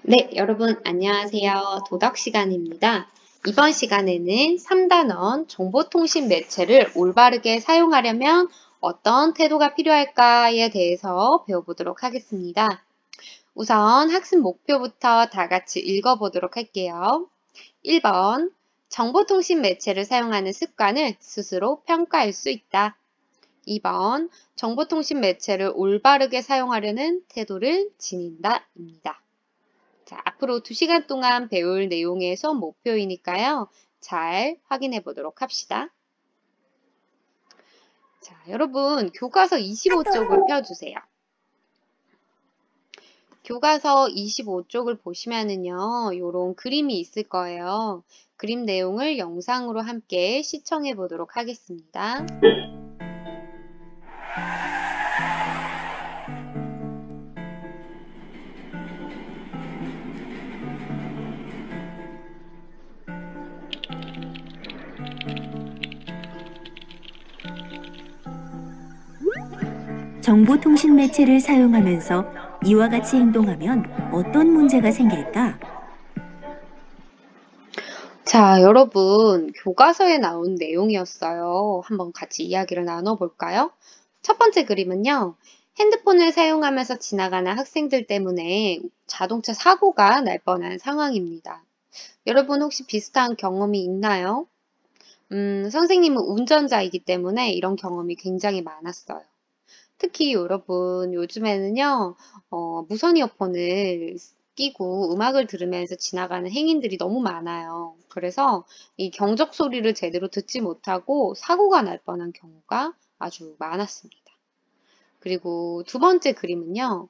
네, 여러분 안녕하세요. 도덕 시간입니다. 이번 시간에는 3단원 정보통신 매체를 올바르게 사용하려면 어떤 태도가 필요할까에 대해서 배워보도록 하겠습니다. 우선 학습 목표부터 다 같이 읽어보도록 할게요. 1번, 정보통신 매체를 사용하는 습관을 스스로 평가할 수 있다. 2번, 정보통신 매체를 올바르게 사용하려는 태도를 지닌다 입니다. 자, 앞으로 2시간 동안 배울 내용의 수업 목표이니까요. 잘 확인해 보도록 합시다. 자, 여러분 교과서 25쪽을 펴주세요. 교과서 25쪽을 보시면은요. 요런 그림이 있을 거예요. 그림 내용을 영상으로 함께 시청해 보도록 하겠습니다. 정보통신 매체를 사용하면서 이와 같이 행동하면 어떤 문제가 생길까? 자, 여러분 교과서에 나온 내용이었어요. 한번 같이 이야기를 나눠볼까요? 첫 번째 그림은요. 핸드폰을 사용하면서 지나가는 학생들 때문에 자동차 사고가 날 뻔한 상황입니다. 여러분 혹시 비슷한 경험이 있나요? 선생님은 운전자이기 때문에 이런 경험이 굉장히 많았어요. 특히 여러분 요즘에는요, 무선 이어폰을 끼고 음악을 들으면서 지나가는 행인들이 너무 많아요. 그래서 이 경적 소리를 제대로 듣지 못하고 사고가 날 뻔한 경우가 아주 많았습니다. 그리고 두 번째 그림은요,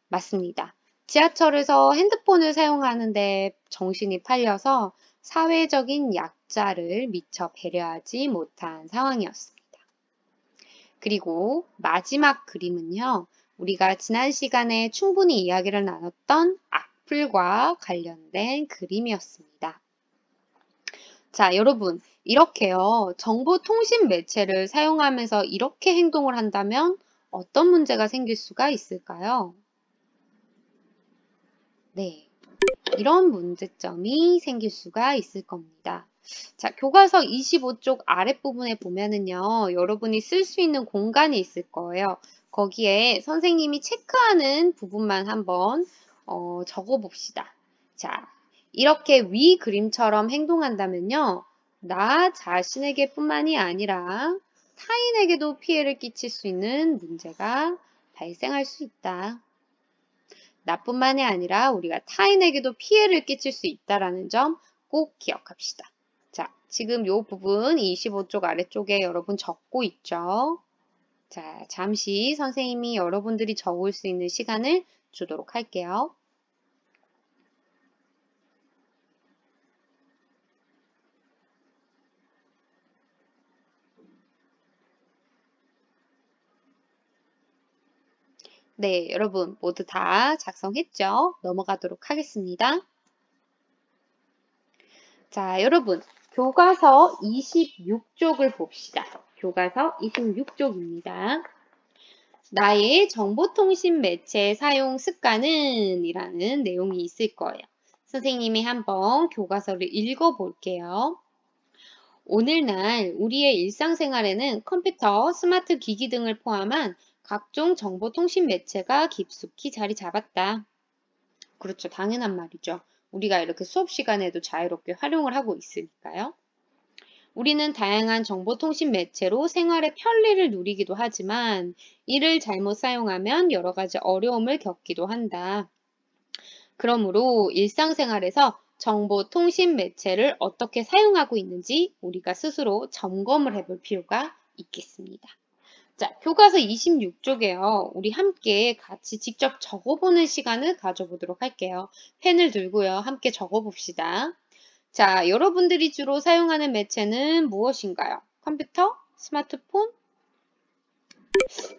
맞습니다. 지하철에서 핸드폰을 사용하는데 정신이 팔려서 사회적인 약자를 미처 배려하지 못한 상황이었습니다. 그리고 마지막 그림은요. 우리가 지난 시간에 충분히 이야기를 나눴던 악플과 관련된 그림이었습니다. 자, 여러분, 이렇게요. 정보통신 매체를 사용하면서 이렇게 행동을 한다면 어떤 문제가 생길 수가 있을까요? 네, 이런 문제점이 생길 수가 있을 겁니다. 자, 교과서 25쪽 아랫부분에 보면은요, 여러분이 쓸 수 있는 공간이 있을 거예요. 거기에 선생님이 체크하는 부분만 한번 적어 봅시다. 자, 이렇게 위 그림처럼 행동한다면요, 나 자신에게 뿐만이 아니라 타인에게도 피해를 끼칠 수 있는 문제가 발생할 수 있다. 나뿐만이 아니라 우리가 타인에게도 피해를 끼칠 수 있다는 점 꼭 기억합시다. 자, 지금 이 부분 25쪽 아래쪽에 여러분 적고 있죠? 자, 잠시 선생님이 여러분들이 적을 수 있는 시간을 주도록 할게요. 네, 여러분 모두 다 작성했죠? 넘어가도록 하겠습니다. 자, 여러분 교과서 26쪽을 봅시다. 교과서 26쪽입니다. 나의 정보통신 매체 사용 습관은 이라는 내용이 있을 거예요. 선생님이 한번 교과서를 읽어볼게요. 오늘날 우리의 일상생활에는 컴퓨터, 스마트 기기 등을 포함한 각종 정보통신 매체가 깊숙이 자리 잡았다. 그렇죠. 당연한 말이죠. 우리가 이렇게 수업 시간에도 자유롭게 활용을 하고 있으니까요. 우리는 다양한 정보통신 매체로 생활의 편리를 누리기도 하지만 이를 잘못 사용하면 여러 가지 어려움을 겪기도 한다. 그러므로 일상생활에서 정보통신 매체를 어떻게 사용하고 있는지 우리가 스스로 점검을 해볼 필요가 있겠습니다. 자, 교과서 26쪽에요. 우리 함께 같이 직접 적어보는 시간을 가져보도록 할게요. 펜을 들고요. 함께 적어봅시다. 자, 여러분들이 주로 사용하는 매체는 무엇인가요? 컴퓨터? 스마트폰?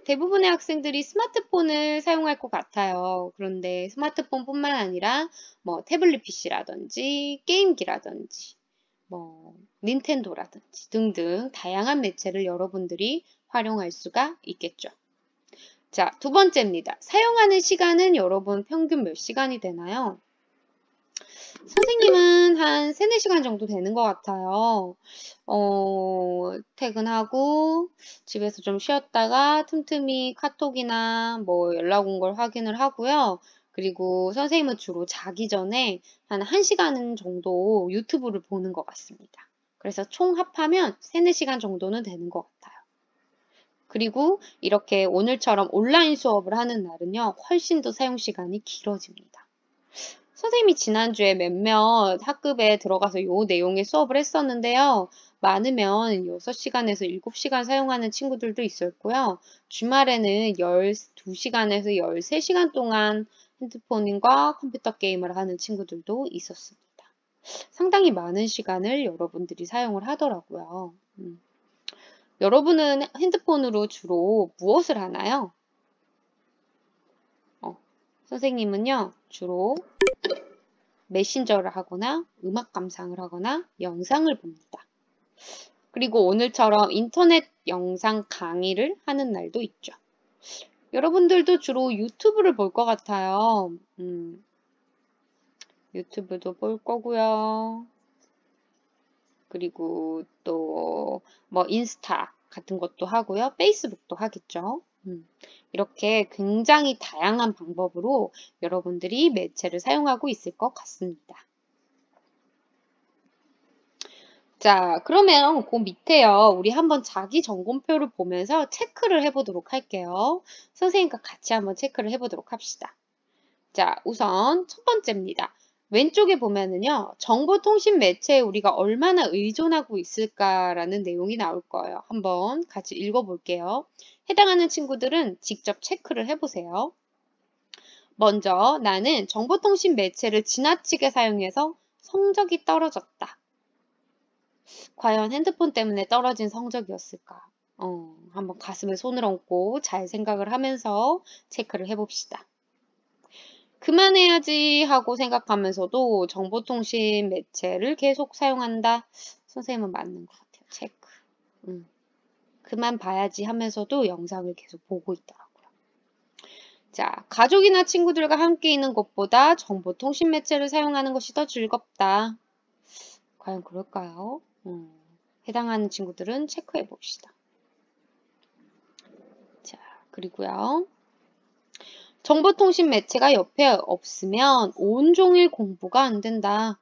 대부분의 학생들이 스마트폰을 사용할 것 같아요. 그런데 스마트폰뿐만 아니라 뭐 태블릿 PC라든지 게임기라든지 뭐 닌텐도라든지 등등 다양한 매체를 여러분들이 활용할 수가 있겠죠. 자, 두 번째입니다. 사용하는 시간은 여러분 평균 몇 시간이 되나요? 선생님은 한 3, 4시간 정도 되는 것 같아요. 퇴근하고 집에서 좀 쉬었다가 틈틈이 카톡이나 뭐 연락 온 걸 확인을 하고요. 그리고 선생님은 주로 자기 전에 한 1시간 정도 유튜브를 보는 것 같습니다. 그래서 총 합하면 3, 4시간 정도는 되는 것 같아요. 그리고 이렇게 오늘처럼 온라인 수업을 하는 날은요, 훨씬 더 사용 시간이 길어집니다. 선생님이 지난주에 몇몇 학급에 들어가서 요 내용의 수업을 했었는데요. 많으면 6시간에서 7시간 사용하는 친구들도 있었고요. 주말에는 12시간에서 13시간 동안 핸드폰과 컴퓨터 게임을 하는 친구들도 있었습니다. 상당히 많은 시간을 여러분들이 사용을 하더라고요. 여러분은 핸드폰으로 주로 무엇을 하나요? 선생님은요, 주로 메신저를 하거나 음악 감상을 하거나 영상을 봅니다. 그리고 오늘처럼 인터넷 영상 강의를 하는 날도 있죠. 여러분들도 주로 유튜브를 볼 것 같아요. 유튜브도 볼 거고요. 그리고 또 뭐 인스타 같은 것도 하고요. 페이스북도 하겠죠. 이렇게 굉장히 다양한 방법으로 여러분들이 매체를 사용하고 있을 것 같습니다. 자, 그러면 그 밑에요. 우리 한번 자기 점검표를 보면서 체크를 해보도록 할게요. 선생님과 같이 한번 체크를 해보도록 합시다. 자, 우선 첫 번째입니다. 왼쪽에 보면은요, 정보통신 매체에 우리가 얼마나 의존하고 있을까라는 내용이 나올 거예요. 한번 같이 읽어볼게요. 해당하는 친구들은 직접 체크를 해보세요. 먼저, 나는 정보통신 매체를 지나치게 사용해서 성적이 떨어졌다. 과연 핸드폰 때문에 떨어진 성적이었을까? 한번 가슴에 손을 얹고 잘 생각을 하면서 체크를 해봅시다. 그만해야지 하고 생각하면서도 정보통신 매체를 계속 사용한다. 선생님은 맞는 것 같아요. 체크. 그만 봐야지 하면서도 영상을 계속 보고 있더라고요. 자, 가족이나 친구들과 함께 있는 것보다 정보통신 매체를 사용하는 것이 더 즐겁다. 과연 그럴까요? 해당하는 친구들은 체크해 봅시다. 자, 그리고요. 정보통신 매체가 옆에 없으면 온종일 공부가 안 된다.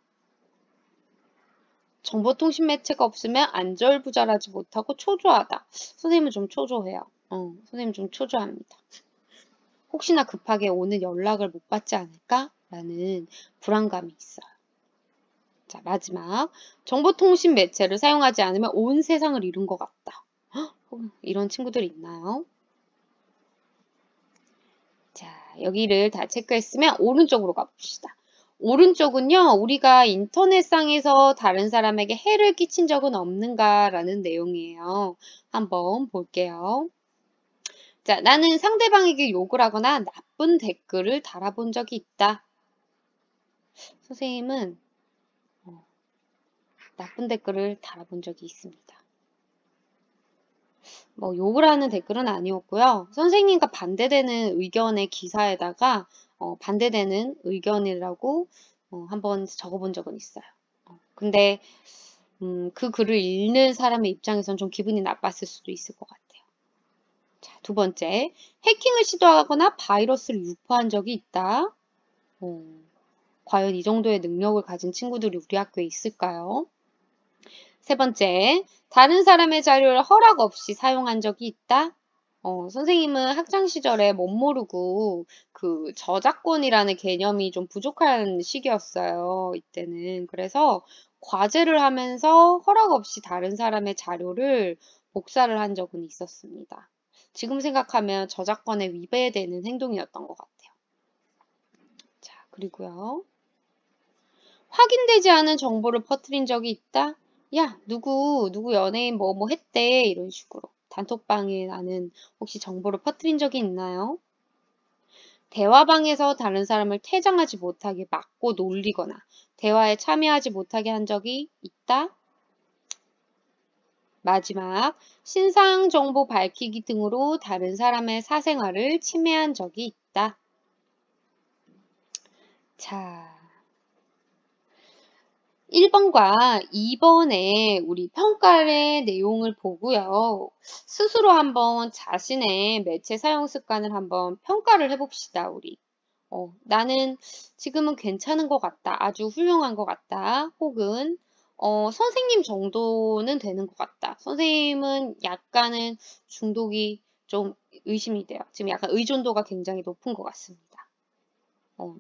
정보통신 매체가 없으면 안절부절하지 못하고 초조하다. 선생님은 좀 초조해요. 선생님 좀 초조합니다. 혹시나 급하게 오늘 연락을 못 받지 않을까? 라는 불안감이 있어요. 자, 마지막. 정보통신 매체를 사용하지 않으면 온 세상을 잃은 것 같다. 이런 친구들 있나요? 자, 여기를 다 체크했으면 오른쪽으로 가봅시다. 오른쪽은요, 우리가 인터넷상에서 다른 사람에게 해를 끼친 적은 없는가라는 내용이에요. 한번 볼게요. 자, 나는 상대방에게 욕을 하거나 나쁜 댓글을 달아본 적이 있다. 선생님은 나쁜 댓글을 달아본 적이 있습니다. 뭐 욕을 하는 댓글은 아니었고요. 선생님과 반대되는 의견의 기사에다가 반대되는 의견이라고 한번 적어본 적은 있어요. 근데 그 글을 읽는 사람의 입장에선 좀 기분이 나빴을 수도 있을 것 같아요. 자, 두 번째, 해킹을 시도하거나 바이러스를 유포한 적이 있다. 과연 이 정도의 능력을 가진 친구들이 우리 학교에 있을까요? 세 번째, 다른 사람의 자료를 허락 없이 사용한 적이 있다? 선생님은 학창 시절에 못 모르고 그 저작권이라는 개념이 좀 부족한 시기였어요. 이때는. 그래서 과제를 하면서 허락 없이 다른 사람의 자료를 복사를 한 적은 있었습니다. 지금 생각하면 저작권에 위배되는 행동이었던 것 같아요. 자, 그리고요. 확인되지 않은 정보를 퍼뜨린 적이 있다? 야, 누구 연예인 뭐 했대. 이런 식으로. 단톡방에 나는 혹시 정보를 퍼뜨린 적이 있나요? 대화방에서 다른 사람을 퇴장하지 못하게 막고 놀리거나 대화에 참여하지 못하게 한 적이 있다? 마지막, 신상 정보 밝히기 등으로 다른 사람의 사생활을 침해한 적이 있다. 자, 1번과 2번의 우리 평가의 내용을 보고요. 스스로 한번 자신의 매체 사용 습관을 한번 평가를 해봅시다, 우리. 나는 지금은 괜찮은 것 같다. 아주 훌륭한 것 같다. 혹은 선생님 정도는 되는 것 같다. 선생님은 약간은 중독이 좀 의심이 돼요. 지금 약간 의존도가 굉장히 높은 것 같습니다.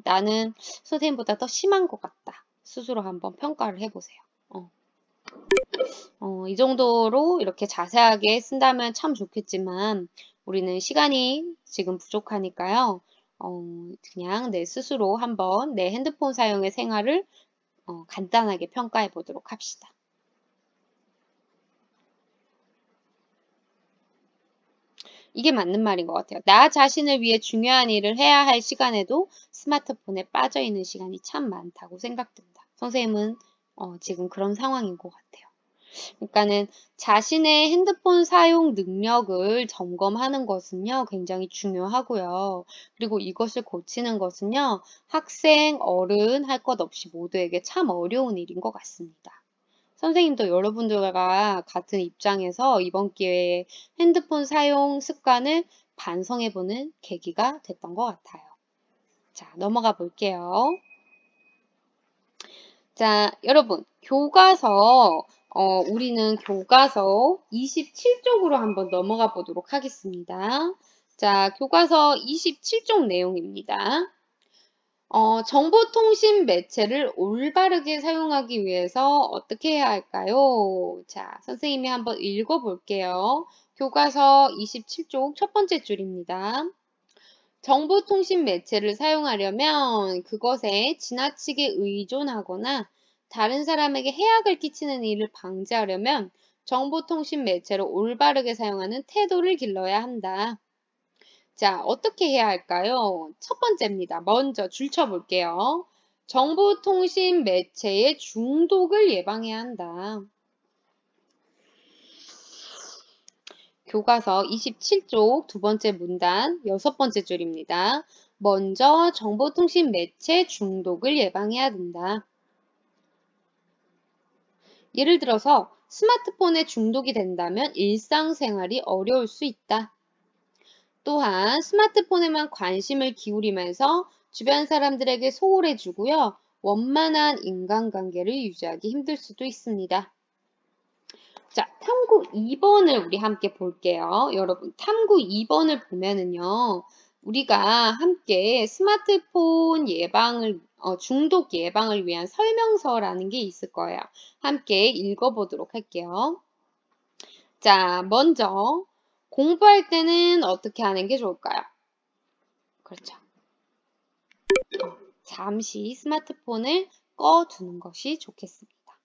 나는 선생님보다 더 심한 것 같다. 스스로 한번 평가를 해보세요. 이 정도로 이렇게 자세하게 쓴다면 참 좋겠지만 우리는 시간이 지금 부족하니까요. 그냥 내 스스로 한번 내 핸드폰 사용의 생활을 간단하게 평가해 보도록 합시다. 이게 맞는 말인 것 같아요. 나 자신을 위해 중요한 일을 해야 할 시간에도 스마트폰에 빠져 있는 시간이 참 많다고 생각됩니다. 선생님은 지금 그런 상황인 것 같아요. 그러니까는 자신의 핸드폰 사용 능력을 점검하는 것은요, 굉장히 중요하고요. 그리고 이것을 고치는 것은요, 학생, 어른 할 것 없이 모두에게 참 어려운 일인 것 같습니다. 선생님도 여러분들과 같은 입장에서 이번 기회에 핸드폰 사용 습관을 반성해보는 계기가 됐던 것 같아요. 자, 넘어가 볼게요. 자, 여러분, 교과서, 우리는 교과서 27쪽으로 한번 넘어가 보도록 하겠습니다. 자, 교과서 27쪽 내용입니다. 정보통신 매체를 올바르게 사용하기 위해서 어떻게 해야 할까요? 자, 선생님이 한번 읽어볼게요. 교과서 27쪽 첫 번째 줄입니다. 정보통신 매체를 사용하려면 그것에 지나치게 의존하거나 다른 사람에게 해악을 끼치는 일을 방지하려면 정보통신 매체를 올바르게 사용하는 태도를 길러야 한다. 자, 어떻게 해야 할까요? 첫 번째입니다. 먼저 줄쳐볼게요. 정보통신 매체의 중독을 예방해야 한다. 교과서 27쪽 두 번째 문단 여섯 번째 줄입니다. 먼저 정보통신 매체 중독을 예방해야 된다. 예를 들어서 스마트폰에 중독이 된다면 일상생활이 어려울 수 있다. 또한 스마트폰에만 관심을 기울이면서 주변 사람들에게 소홀해지고요. 원만한 인간관계를 유지하기 힘들 수도 있습니다. 자, 탐구 2번을 우리 함께 볼게요. 여러분, 탐구 2번을 보면은요. 우리가 함께 스마트폰 예방을, 중독 예방을 위한 설명서라는 게 있을 거예요. 함께 읽어보도록 할게요. 자, 먼저 공부할 때는 어떻게 하는 게 좋을까요? 그렇죠. 잠시 스마트폰을 꺼두는 것이 좋겠습니다.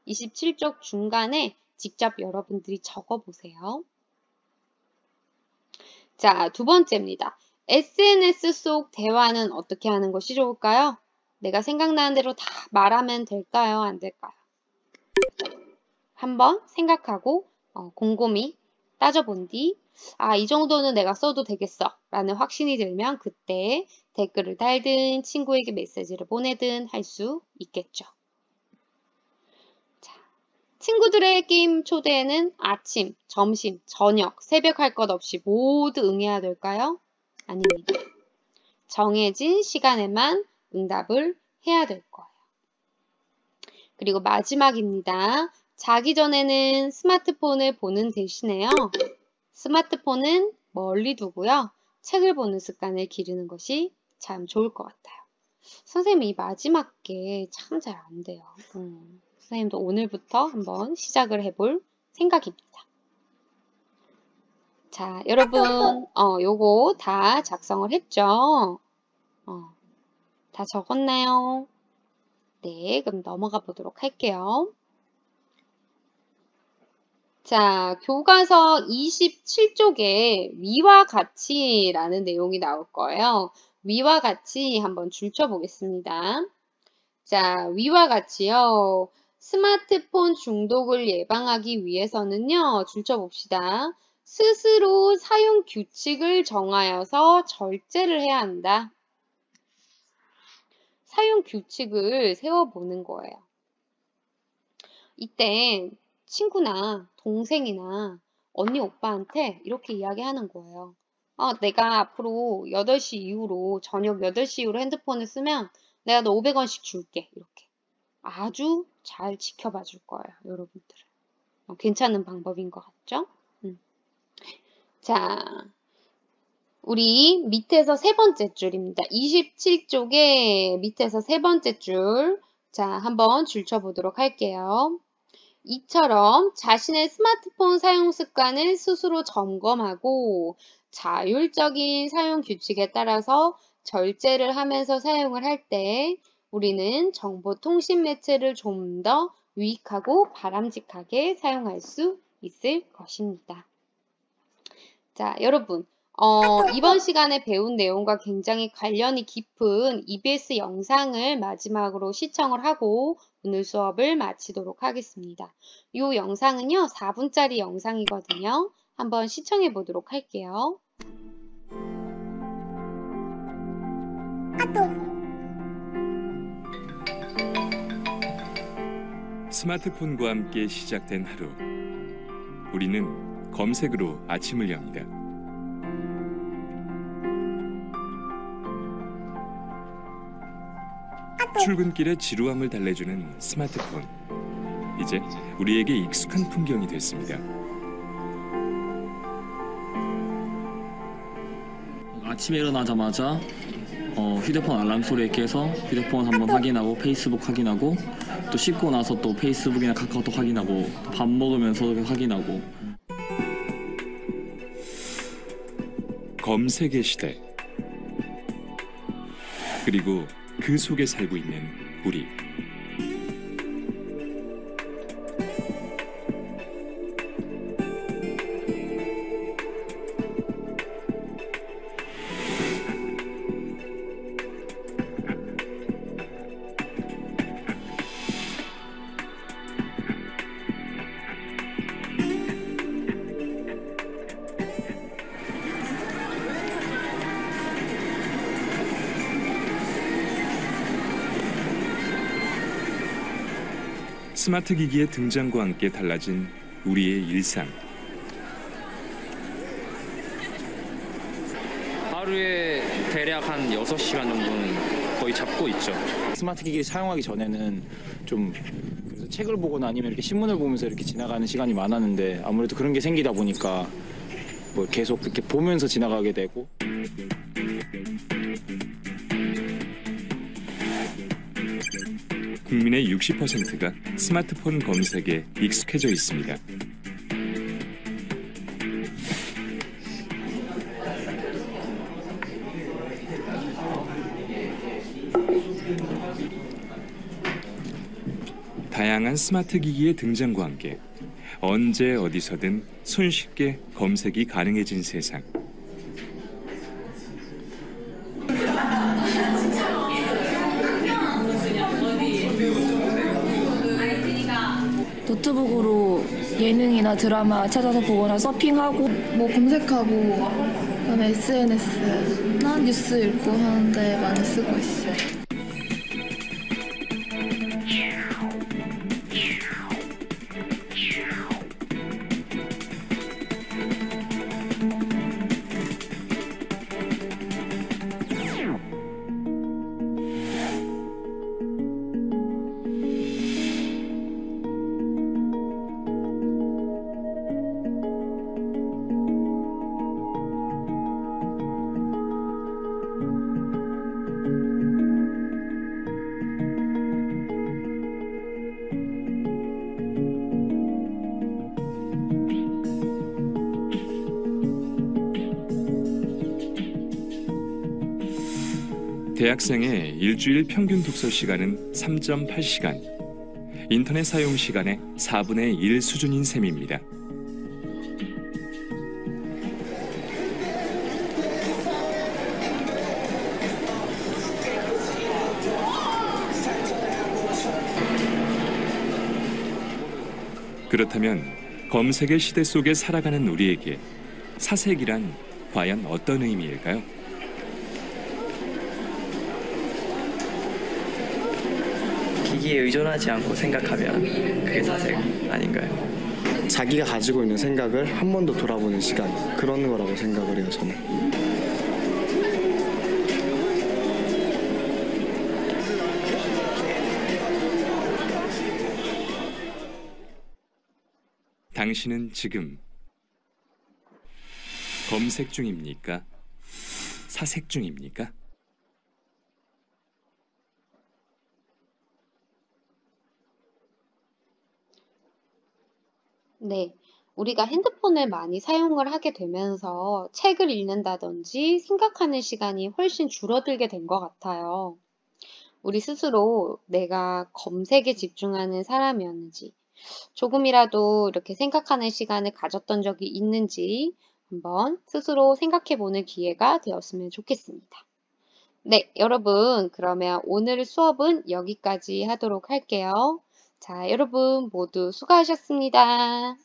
27쪽 중간에 직접 여러분들이 적어보세요. 자, 두 번째입니다. SNS 속 대화는 어떻게 하는 것이 좋을까요? 내가 생각나는 대로 다 말하면 될까요? 안 될까요? 한번 생각하고 곰곰이 따져본 뒤 이 정도는 내가 써도 되겠어 라는 확신이 들면 그때 댓글을 달든 친구에게 메시지를 보내든 할 수 있겠죠. 자, 친구들의 게임 초대에는 아침, 점심, 저녁, 새벽 할 것 없이 모두 응해야 될까요? 아닙니다. 정해진 시간에만 응답을 해야 될 거예요. 그리고 마지막입니다. 자기 전에는 스마트폰을 보는 대신에요. 스마트폰은 멀리 두고요. 책을 보는 습관을 기르는 것이 참 좋을 것 같아요. 선생님 이 마지막 게 참 잘 안 돼요. 선생님도 오늘부터 한번 시작을 해볼 생각입니다. 자, 여러분, 요거 다 작성을 했죠? 다 적었나요? 네, 그럼 넘어가 보도록 할게요. 자, 교과서 27쪽에 위와 같이라는 내용이 나올 거예요. 위와 같이 한번 줄쳐 보겠습니다. 자, 위와 같이요. 스마트폰 중독을 예방하기 위해서는요, 줄쳐 봅시다. 스스로 사용 규칙을 정하여서 절제를 해야 한다. 사용 규칙을 세워보는 거예요. 이때 친구나 동생이나 언니, 오빠한테 이렇게 이야기하는 거예요. 내가 앞으로 8시 이후로, 저녁 8시 이후로 핸드폰을 쓰면 내가 너 500원씩 줄게. 이렇게. 아주 잘 지켜봐 줄 거예요, 여러분들은. 괜찮은 방법인 것 같죠? 자, 우리 밑에서 세 번째 줄입니다. 27쪽에 밑에서 세 번째 줄. 자, 한번 줄쳐보도록 할게요. 이처럼 자신의 스마트폰 사용 습관을 스스로 점검하고 자율적인 사용 규칙에 따라서 절제를 하면서 사용을 할 때 우리는 정보통신 매체를 좀 더 유익하고 바람직하게 사용할 수 있을 것입니다. 자, 여러분, 이번 시간에 배운 내용과 굉장히 관련이 깊은 EBS 영상을 마지막으로 시청을 하고 오늘 수업을 마치도록 하겠습니다. 이 영상은요, 4분짜리 영상이거든요. 한번 시청해 보도록 할게요. 스마트폰과 함께 시작된 하루. 우리는 검색으로 아침을 엽니다. 출근길의 지루함을 달래주는 스마트폰. 이제 우리에게 익숙한 풍경이 됐습니다. 아침에 일어나자마자 휴대폰 알람 소리에 깨서 휴대폰 한번 확인하고 페이스북 확인하고 또 씻고 나서 또 페이스북이나 카카오톡 확인하고 밥 먹으면서 확인하고. 검색의 시대. 그리고 그 속에 살고 있는 우리. 스마트 기기의 등장과 함께 달라진 우리의 일상. 하루에 대략 한 6시간 정도는 거의 잡고 있죠. 스마트 기기를 사용하기 전에는 좀 그래서 책을 보거나 아니면 이렇게 신문을 보면서 이렇게 지나가는 시간이 많았는데 아무래도 그런 게 생기다 보니까 뭐 계속 이렇게 보면서 지나가게 되고. 국민의 60%가 스마트폰 검색에 익숙해져 있습니다. 다양한 스마트 기기의 등장과 함께 언제 어디서든 손쉽게 검색이 가능해진 세상. 노트북으로 예능이나 드라마 찾아서 보거나 서핑하고 뭐 검색하고 그다음에 SNS나 뉴스 읽고 하는데 많이 쓰고 있어요. 대학생의 일주일 평균 독서 시간은 3.8시간. 인터넷 사용 시간의 4분의 1 수준인 셈입니다. 그렇다면 검색의 시대 속에 살아가는 우리에게 사색이란 과연 어떤 의미일까요? 기기에 의존하지 않고 생각하면 그게 사색 아닌가요? 자기가 가지고 있는 생각을 한 번 더 돌아보는 시간, 그런 거라고 생각을 해요, 저는. 당신은 지금 검색 중입니까? 사색 중입니까? 네, 우리가 핸드폰을 많이 사용을 하게 되면서 책을 읽는다든지 생각하는 시간이 훨씬 줄어들게 된 것 같아요. 우리 스스로 내가 검색에 집중하는 사람이었는지, 조금이라도 이렇게 생각하는 시간을 가졌던 적이 있는지 한번 스스로 생각해 보는 기회가 되었으면 좋겠습니다. 네, 여러분, 그러면 오늘 수업은 여기까지 하도록 할게요. 자, 여러분 모두 수고하셨습니다.